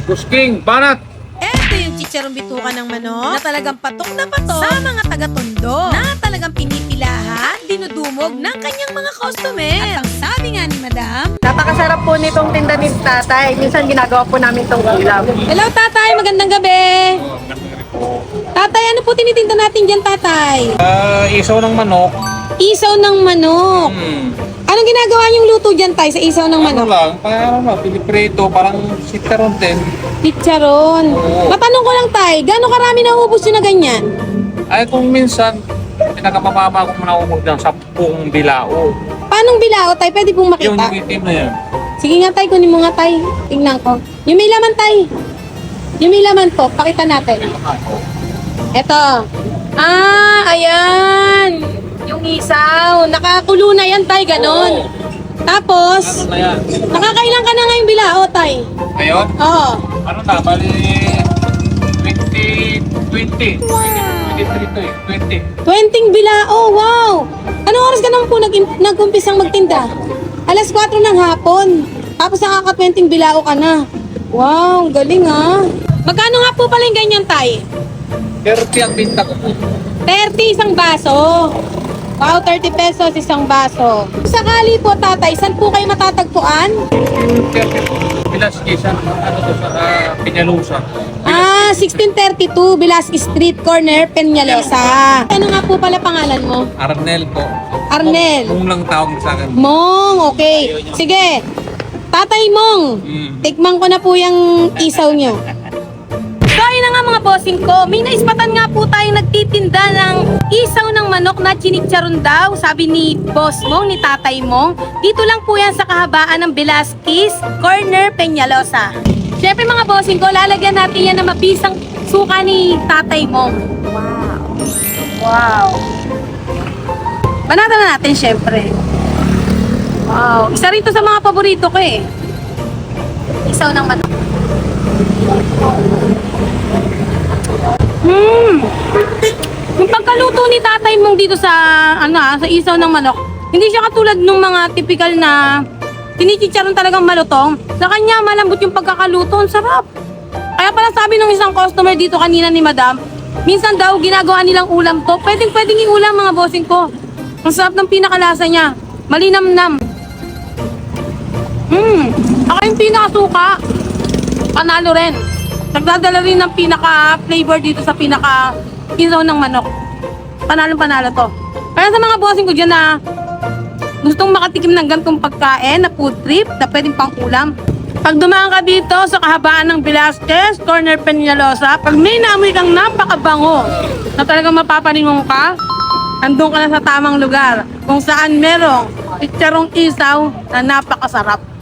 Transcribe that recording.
Busking, banat! Ito yung chicharong bituka ng manok na talagang patok na patok sa mga taga-tondo na talagang pinipilahan, dinudumog ng kanyang mga customer. At ang sabi nga ni Madam, Napakasarap po nitong tinda ni tatay. Minsan ginagawa po namin itong ulam. hello tatay, magandang gabi. Tatay, ano po tinitinda natin dyan tatay? Isaw ng manok. Isaw ng manok. Anong ginagawa niyong luto dyan tay sa isaw ng Ano manok? lang, parang piniprito, parang sitaron din. Chicharon. Oo. Matanong ko lang tay, gaano karami naubos nyo na ganyan? Ay kung minsan, pinakamamama ko muna umog ng 10 bilao. Paanong bilao tay? Pwede pong Yung makita? itim na yan. Sige nga tay, kunin mo nga tay. Tingnan ko. Yung may laman tay. Yung may laman po, pakita natin. Eto. Ayan. Yung isaw. Nakakulo na yan tay, ganon. Tapos, Ano na yan? nakakailan ka na ngayong bilao tay? Ngayon, Oo. ano na, bali 20. 23 to eh, 20. 20 bilao, wow! Anong oras ka naman po nag-umpisang magtinda? Alas 4 ng hapon. Tapos nakaka-20 bilao ka na. Wow, galing ah. Magkano nga po pala yung ganyan, tay? 30 ang binta ko. 30 isang baso. Wow, 30 pesos isang baso. Sakali po, tatay, saan po kayo matatagpuan? 30 Pilas Kisan, ano to sa Peñalosa. 1632 Velasquez Street, corner, Peñalosa. Ano nga po pala pangalan mo? Arnel po. Arnel. Kung lang tawag sa akin. Mong, okay. Sige. Tatay Mong, tikman ko na po yung isaw nyo. So, ayun na nga mga bossing ko. May naispatan nga po tayong nagtitinda ng isaw ng manok na chinicharon daw. Sabi ni Boss Mong, ni Tatay Mong. Dito lang po yan sa kahabaan ng Velasquez, corner, Peñalosa. Siyempre mga bossing ko, lalagyan natin yan ng mabisang suka ni Tatay Mong. Wow. Banatan na natin siyempre. Wow. Isa rito sa mga paborito ko eh. Isaw ng manok. Yung pagkaluto ni Tatay Mong dito sa sa isaw ng manok, hindi siya katulad ng mga typical na tinichicharon talagang malutong. Sa kanya, malambot yung pagkakaluto. Ang sarap. Kaya pala sabi ng isang customer dito kanina ni Madam, minsan daw ginagawa nilang ulam to. Pwedeng iulam mga bossing ko. Ang sarap ng pinakalasa niya. Malinamnam. Ako yung pinakasuka. Panalo rin. Nagdadala rin ng pinaka-flavor dito sa pinaka-isaw ng manok. Panalo to. Kaya sa mga bossing ko dyan na gustong makatikim ng gantong pagkain na food trip na pwedeng pang ulam. Pag dumaan ka dito sa kahabaan ng Velasquez, corner Peñalosa, pag may naamoy kang napakabango na talagang mapapaningon ka, andun ka na sa tamang lugar kung saan merong chicharong isaw na napakasarap.